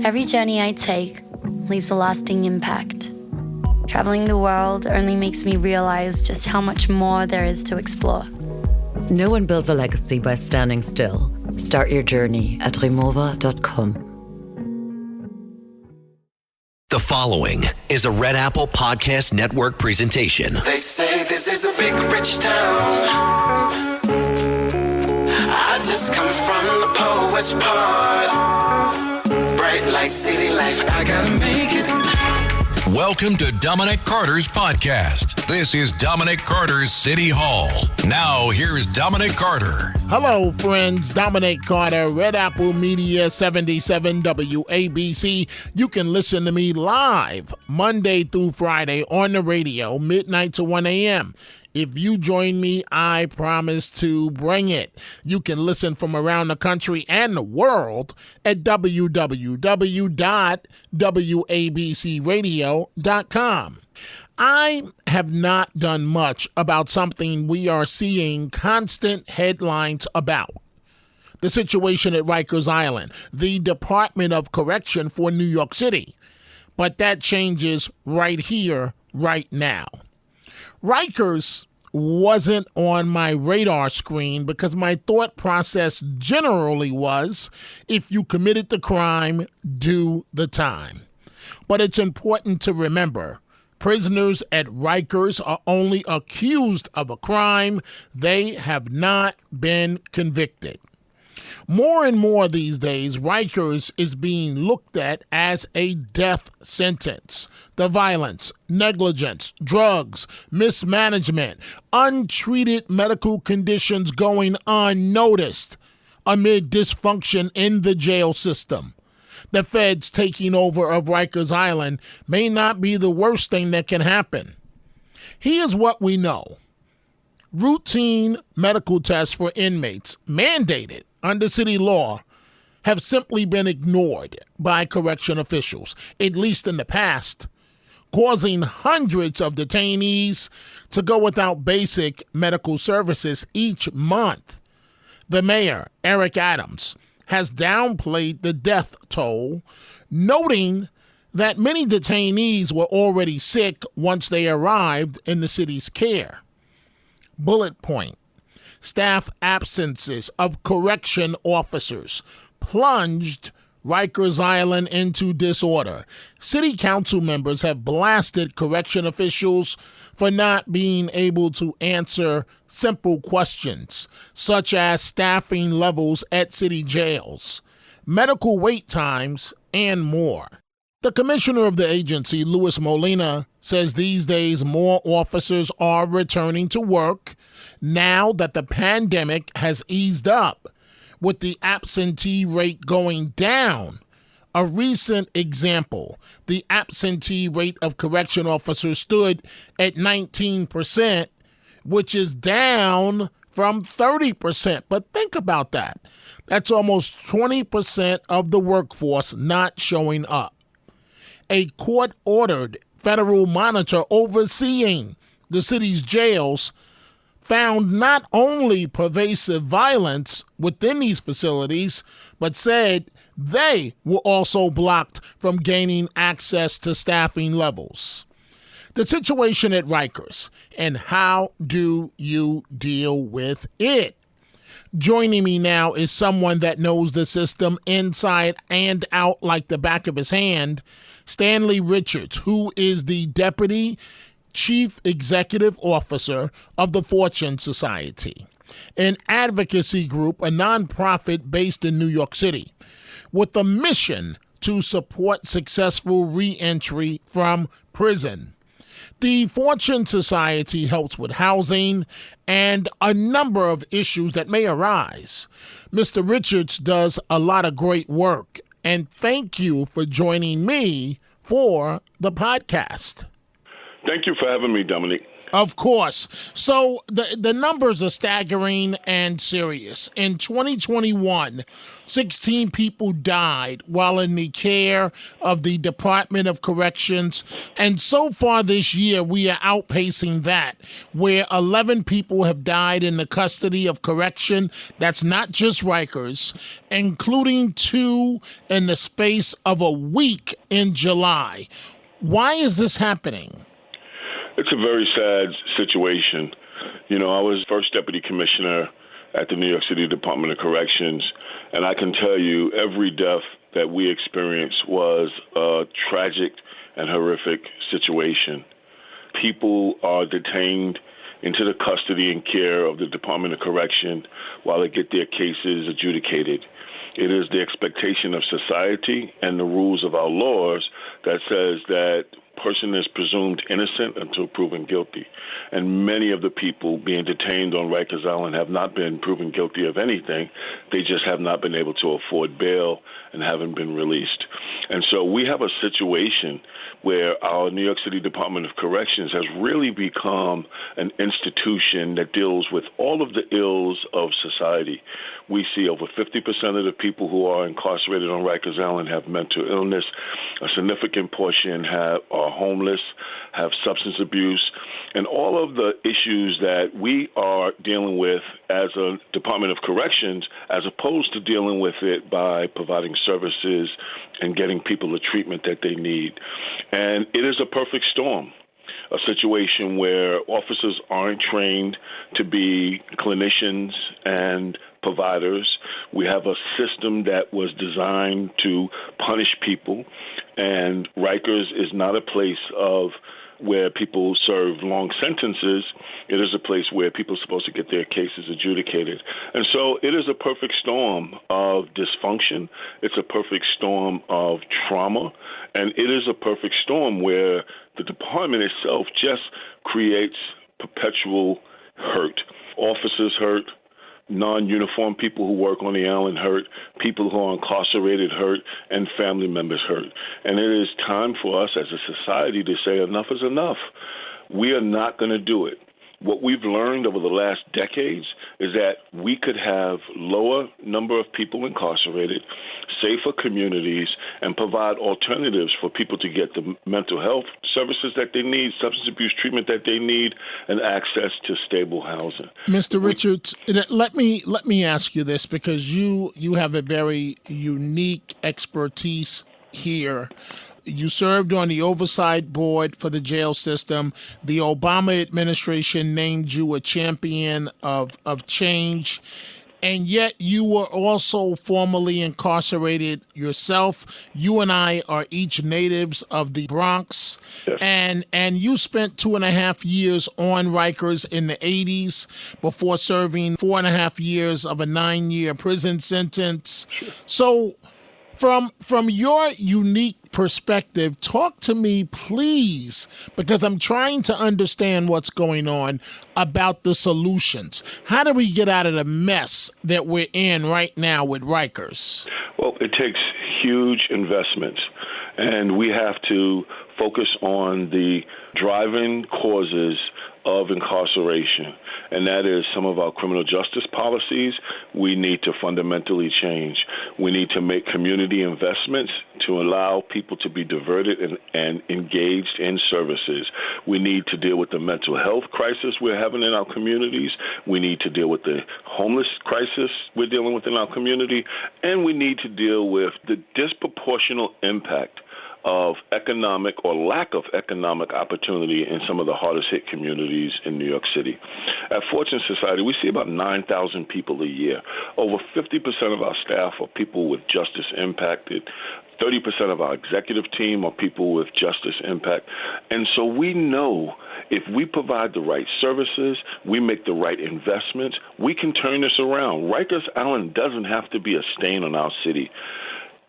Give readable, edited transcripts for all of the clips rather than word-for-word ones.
Every journey I take leaves a lasting impact. Traveling the world only makes me realize just how much more there is to explore. No one builds a legacy by standing still. Start your journey at remova.com. The following is a Red Apple Podcast Network presentation. They say this is a big rich town. I just come from the poet's part. Bright light, city life, I gotta make it. Welcome to Dominic Carter's podcast. This is Dominic Carter City Hall. Now, here's Dominic Carter. Hello, friends. Dominic Carter, Red Apple Media 77 WABC. You can listen to me live Monday through Friday on the radio, midnight to 1 a.m. If you join me, I promise to bring it. You can listen from around the country and the world at www.wabcradio.com. I have not done much about something we are seeing constant headlines about. The situation at Rikers Island, the Department of Correction for New York City. But that changes right here, right now. Rikers wasn't on my radar screen because my thought process generally was, if you committed the crime, do the time. But it's important to remember, prisoners at Rikers are only accused of a crime. They have not been convicted. More and more these days, Rikers is being looked at as a death sentence. The violence, negligence, drugs, mismanagement, untreated medical conditions going unnoticed amid dysfunction in the jail system. The feds taking over of Rikers Island may not be the worst thing that can happen. Here's what we know. Routine medical tests for inmates, mandated under city law, have simply been ignored by correction officials, at least in the past, causing hundreds of detainees to go without basic medical services each month. The mayor, Eric Adams, has downplayed the death toll, noting that many detainees were already sick once they arrived in the city's care. Bullet point. Staff absences of correction officers plunged Rikers Island into disorder. City council members have blasted correction officials for not being able to answer simple questions, such as staffing levels at city jails, medical wait times, and more. The commissioner of the agency, Louis Molina, says these days more officers are returning to work now that the pandemic has eased up, with the absentee rate going down. A recent example, the absentee rate of correction officers stood at 19%, which is down from 30%. But think about that. That's almost 20% of the workforce not showing up. A court-ordered federal monitor overseeing the city's jails found not only pervasive violence within these facilities, but said they were also blocked from gaining access to staffing levels. The situation at Rikers, and how do you deal with it? Joining me now is someone that knows the system inside and out like the back of his hand, Stanley Richards, who is the Deputy Chief Executive Officer of the Fortune Society, an advocacy group, a nonprofit based in New York City, with a mission to support successful re-entry from prison. The Fortune Society helps with housing and a number of issues that may arise. Mr. Richards does a lot of great work, and thank you for joining me for the podcast. Thank you for having me, Dominic. Of course. So the numbers are staggering and serious. In 2021, 16 people died while in the care of the Department of Corrections. And so far this year, we are outpacing that, where 11 people have died in the custody of correction. That's not just Rikers, including 2 in the space of a week in July. Why is this happening? It's a very sad situation. You know, I was first deputy commissioner at the New York City Department of Corrections, and I can tell you every death that we experienced was a tragic and horrific situation. People are detained into the custody and care of the Department of Correction while they get their cases adjudicated. It is the expectation of society and the rules of our laws that says that person is presumed innocent until proven guilty. And many of the people being detained on Rikers Island have not been proven guilty of anything. They just have not been able to afford bail and haven't been released. And so we have a situation where our New York City Department of Corrections has really become an institution that deals with all of the ills of society. We see over 50% of the people who are incarcerated on Rikers Island have mental illness. A significant portion are homeless, have substance abuse, and all of the issues that we are dealing with as a Department of Corrections, as opposed to dealing with it by providing services and getting people the treatment that they need. And it is a perfect storm. A situation where officers aren't trained to be clinicians and providers. We have a system that was designed to punish people, and Rikers is not a place of where people serve long sentences. It is a place where people are supposed to get their cases adjudicated. And so it is a perfect storm of dysfunction. It's a perfect storm of trauma. And it is a perfect storm where the department itself just creates perpetual hurt. Officers hurt, non-uniformed people who work on the island hurt, people who are incarcerated hurt, and family members hurt. And it is time for us as a society to say enough is enough. We are not going to do it. What we've learned over the last decades is that we could have lower number of people incarcerated, safer communities, and provide alternatives for people to get the mental health services that they need, substance abuse treatment that they need, and access to stable housing. Mr. Richards, let me ask you this, because you have a very unique expertise here. You served on the oversight board for the jail system. The Obama administration named you a champion of change. And yet you were also formerly incarcerated yourself. You and I are each natives of the Bronx. Yes. And you spent 2.5 years on Rikers in the 80s before serving 4.5 years of a 9-year prison sentence. So from your unique perspective, talk to me, please, because I'm trying to understand what's going on about the solutions. How do we get out of the mess that we're in right now with Rikers? Well, it takes huge investments, and we have to focus on the driving causes of incarceration, and that is some of our criminal justice policies we need to fundamentally change. We need to make community investments to allow people to be diverted and engaged in services. We need to deal with the mental health crisis we're having in our communities. We need to deal with the homeless crisis we're dealing with in our community, and we need to deal with the disproportionate impact of economic or lack of economic opportunity in some of the hardest hit communities in New York City. At Fortune Society, we see about 9,000 people a year. Over 50% of our staff are people with justice impacted. 30% of our executive team are people with justice impact. And so we know if we provide the right services, we make the right investments, we can turn this around. Rikers Island doesn't have to be a stain on our city.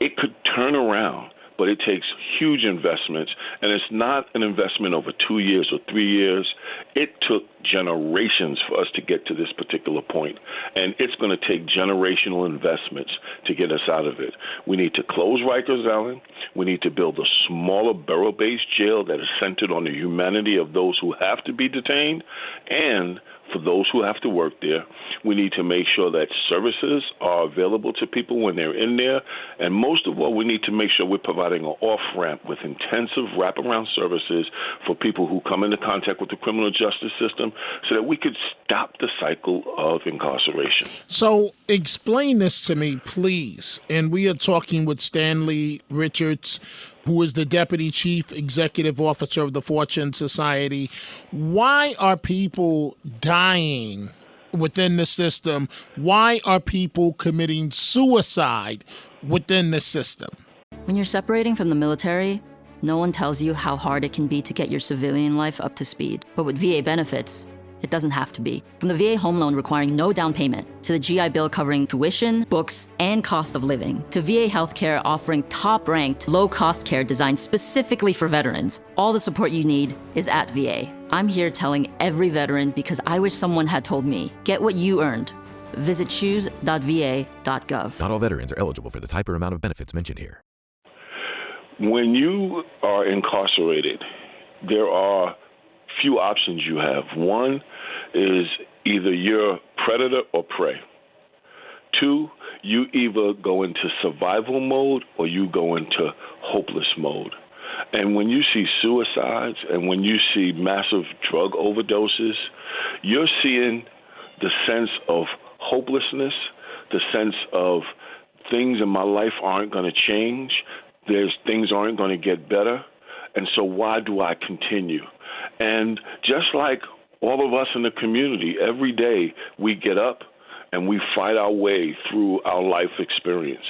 It could turn around. but it takes huge investments, and it's not an investment over 2 years or 3 years. It took generations for us to get to this particular point, and it's going to take generational investments to get us out of it. We need to close Rikers Island. We need to build a smaller borough-based jail that is centered on the humanity of those who have to be detained, and for those who have to work there, we need to make sure that services are available to people when they're in there. And most of all, we need to make sure we're providing an off-ramp with intensive wraparound services for people who come into contact with the criminal justice system so that we could stop the cycle of incarceration. So explain this to me, please. And we are talking with Stanley Richards, who is the Deputy Chief Executive Officer of the Fortune Society. Why are people dying within the system? Why are people committing suicide within the system? When you're separating from the military, no one tells you how hard it can be to get your civilian life up to speed. But with VA benefits, it doesn't have to be. From the VA home loan requiring no down payment, to the GI Bill covering tuition, books, and cost of living, to VA healthcare offering top-ranked, low-cost care designed specifically for veterans. All the support you need is at VA. I'm here telling every veteran because I wish someone had told me, get what you earned. Visit choose.va.gov. Not all veterans are eligible for the type or amount of benefits mentioned here. When you are incarcerated, there are few options you have. One is either you're predator or prey. Two, you either go into survival mode or you go into hopeless mode. And when you see suicides and when you see massive drug overdoses, you're seeing the sense of hopelessness, the sense of things in my life aren't going to change, things aren't going to get better, and so why do I continue? And just like all of us in the community, every day we get up and we fight our way through our life experience.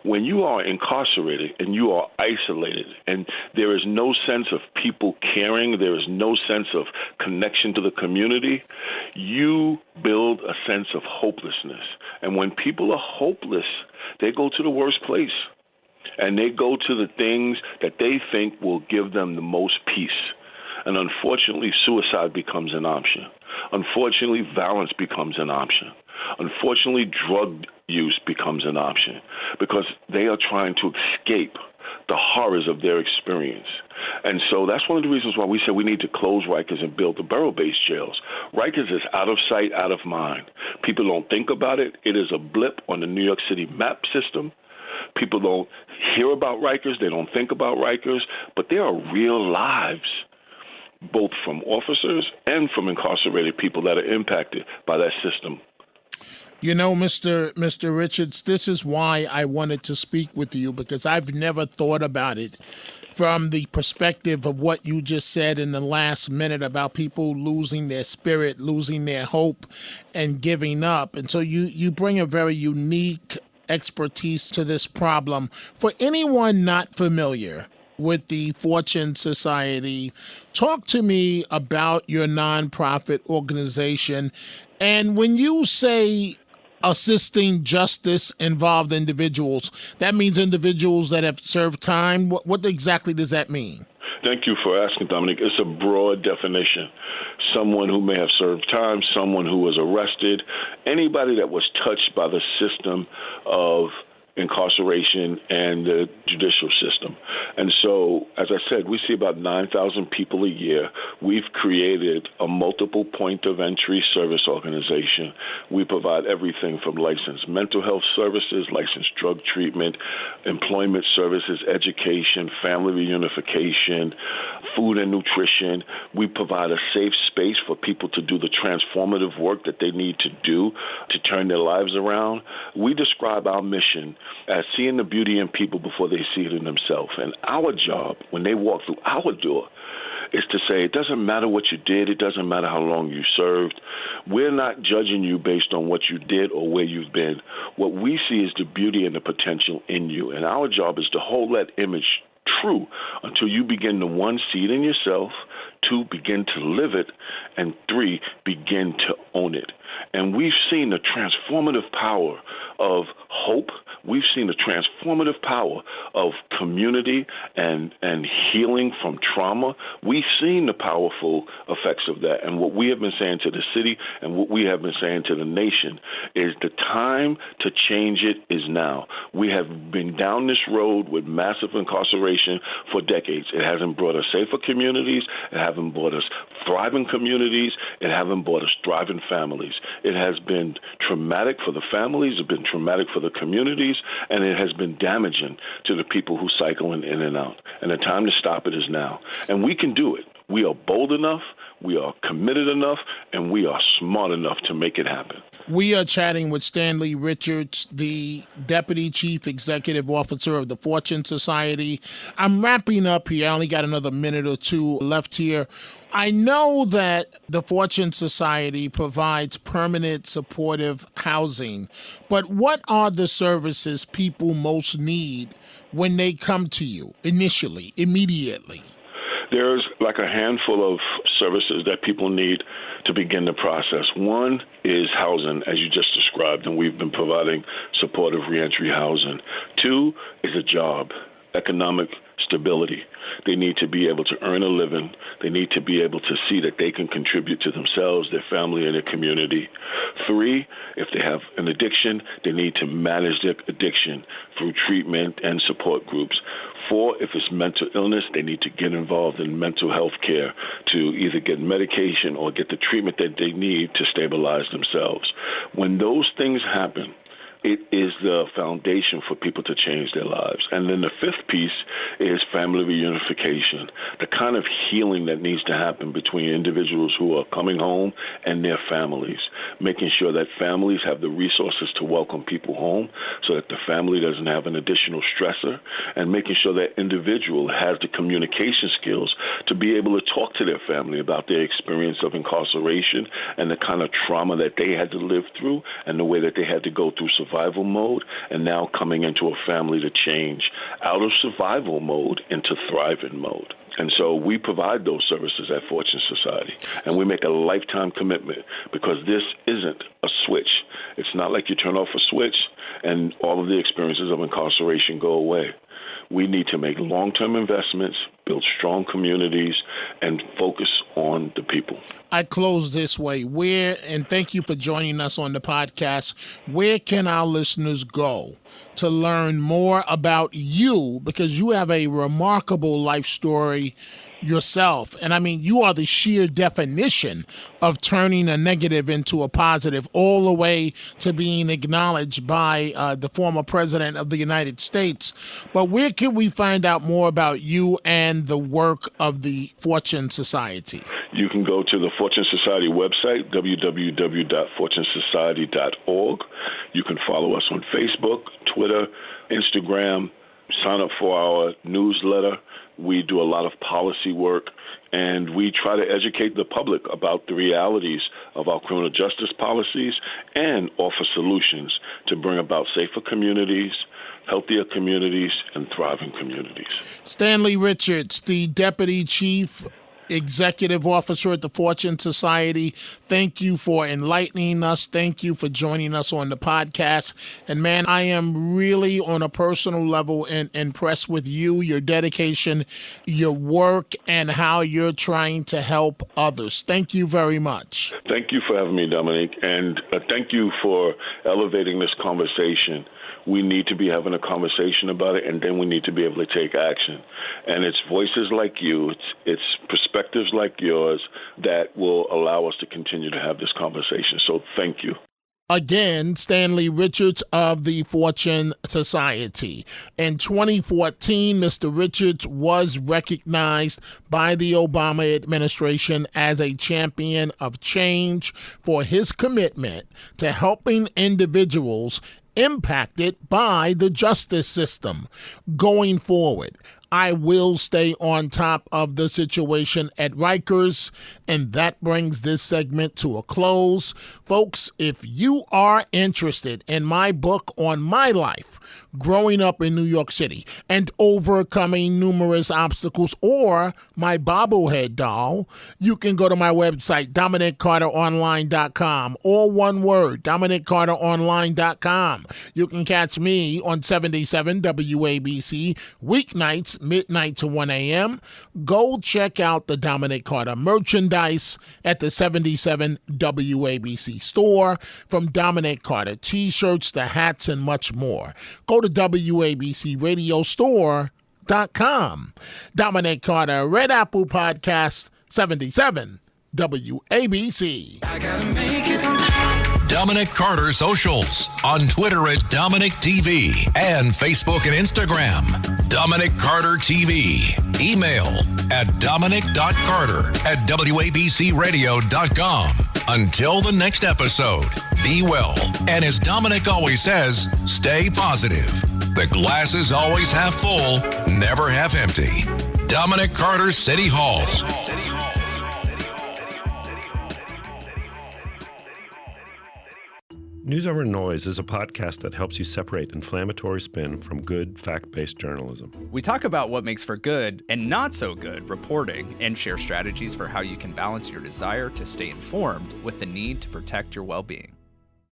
When you are incarcerated and you are isolated and there is no sense of people caring, there is no sense of connection to the community, you build a sense of hopelessness. And when people are hopeless, they go to the worst place. And they go to the things that they think will give them the most peace. And unfortunately, suicide becomes an option. Unfortunately, violence becomes an option. Unfortunately, drug use becomes an option because they are trying to escape the horrors of their experience. And so that's one of the reasons why we said we need to close Rikers and build the borough-based jails. Rikers is out of sight, out of mind. People don't think about it. It is a blip on the New York City map system. People don't hear about Rikers. They don't think about Rikers. But there are real lives, both from officers and from incarcerated people that are impacted by that system. You know, Mr. Richards, this is why I wanted to speak with you, because I've never thought about it from the perspective of what you just said in the last minute about people losing their spirit, losing their hope, and giving up. And so you bring a very unique expertise to this problem. For anyone not familiar with the Fortune Society, talk to me about your nonprofit organization. And when you say assisting justice-involved individuals, that means individuals that have served time. What exactly does that mean? Thank you for asking, Dominic. It's a broad definition. Someone who may have served time, someone who was arrested, anybody that was touched by the system of incarceration and the judicial system. And so, as I said, we see about 9,000 people a year. We've created a multiple point of entry service organization. We provide everything from licensed mental health services, licensed drug treatment, employment services, education, family reunification, food and nutrition. We provide a safe space for people to do the transformative work that they need to do to turn their lives around. We describe our mission as seeing the beauty in people before they see it in themselves. And our job, when they walk through our door, is to say, it doesn't matter what you did, it doesn't matter how long you served. We're not judging you based on what you did or where you've been. What we see is the beauty and the potential in you. And our job is to hold that image true until you begin to, 1, see it in yourself, 2, begin to live it, and 3, begin to own it. And we've seen the transformative power of hope. We've seen the transformative power of community and healing from trauma. We've seen the powerful effects of that. And what we have been saying to the city and what we have been saying to the nation is the time to change it is now. We have been down this road with massive incarceration for decades. It hasn't brought us safer communities. It hasn't brought us thriving communities. It hasn't brought us thriving families. It has been traumatic for the families. It's been traumatic for the communities. And it has been damaging to the people who cycle in and out. And the time to stop it is now. And we can do it. We are bold enough, we are committed enough, and we are smart enough to make it happen. We are chatting with Stanley Richards, the Deputy Chief Executive Officer of the Fortune Society. I'm wrapping up here. I only got another minute or two left here. I know that the Fortune Society provides permanent supportive housing, but what are the services people most need when they come to you initially, immediately? There's like a handful of services that people need to begin the process. One is housing, as you just described, and we've been providing supportive reentry housing. Two is a job, economic stability. They need to be able to earn a living. They need to be able to see that they can contribute to themselves, their family, and their community. Three, if they have an addiction, they need to manage their addiction through treatment and support groups. Four, if it's mental illness, they need to get involved in mental health care to either get medication or get the treatment that they need to stabilize themselves. When those things happen, it is the foundation for people to change their lives. And then the fifth piece is family reunification, the kind of healing that needs to happen between individuals who are coming home and their families, making sure that families have the resources to welcome people home so that the family doesn't have an additional stressor, and making sure that individual has the communication skills to be able to talk to their family about their experience of incarceration and the kind of trauma that they had to live through and the way that they had to go through survival mode, and now coming into a family to change out of survival mode into thriving mode. And so we provide those services at Fortune Society, and we make a lifetime commitment because this isn't a switch. It's not like you turn off a switch and all of the experiences of incarceration go away. We need to make long-term investments, build strong communities, and focus on the people. I close this way. And thank you for joining us on the podcast. Where can our listeners go to learn more about you? Because you have a remarkable life story yourself. And I mean, you are the sheer definition of turning a negative into a positive, all the way to being acknowledged by the former president of the United States. But where can we find out more about you and the work of the Fortune Society? You can go to the Fortune Society website, www.fortunesociety.org. You can follow us on Facebook, Twitter, Instagram, sign up for our newsletter. We do a lot of policy work, and we try to educate the public about the realities of our criminal justice policies and offer solutions to bring about safer communities, healthier communities, and thriving communities. Stanley Richards, the Deputy Chief Executive Officer at the Fortune Society. Thank you for enlightening us. Thank you for joining us on the podcast. And man, I am really on a personal level impressed with you, your dedication, your work, and how you're trying to help others. Thank you very much. Thank you for having me, Dominic. And thank you for elevating this conversation. We need to be having a conversation about it, and then we need to be able to take action. And it's voices like you, it's perspectives like yours that will allow us to continue to have this conversation. So thank you. Again, Stanley Richards of the Fortune Society. In 2014, Mr. Richards was recognized by the Obama administration as a champion of change for his commitment to helping individuals impacted by the justice system. Going forward, I will stay on top of the situation at Rikers, and that brings this segment to a close. Folks, if you are interested in my book on my life, growing up in New York City and overcoming numerous obstacles, or my bobblehead doll, you can go to my website, DominicCarterOnline.com, all one word, DominicCarterOnline.com. You can catch me on 77 WABC, weeknights, midnight to 1 a.m. Go check out the Dominic Carter merchandise at the 77 WABC store, from Dominic Carter t-shirts to hats and much more. Go to WABCRadiostore.com. Dominic Carter, Red Apple Podcast, 77 WABC. I gotta make it. Dominic Carter Socials on Twitter at Dominic TV and Facebook and Instagram. Dominic Carter TV. Email at dominic.carter@wabcradio.com. Until the next episode, be well. And as Dominic always says, stay positive. The glass is always half full, never half empty. Dominic Carter City Hall. News Over Noise is a podcast that helps you separate inflammatory spin from good, fact-based journalism. We talk about what makes for good and not so good reporting and share strategies for how you can balance your desire to stay informed with the need to protect your well-being.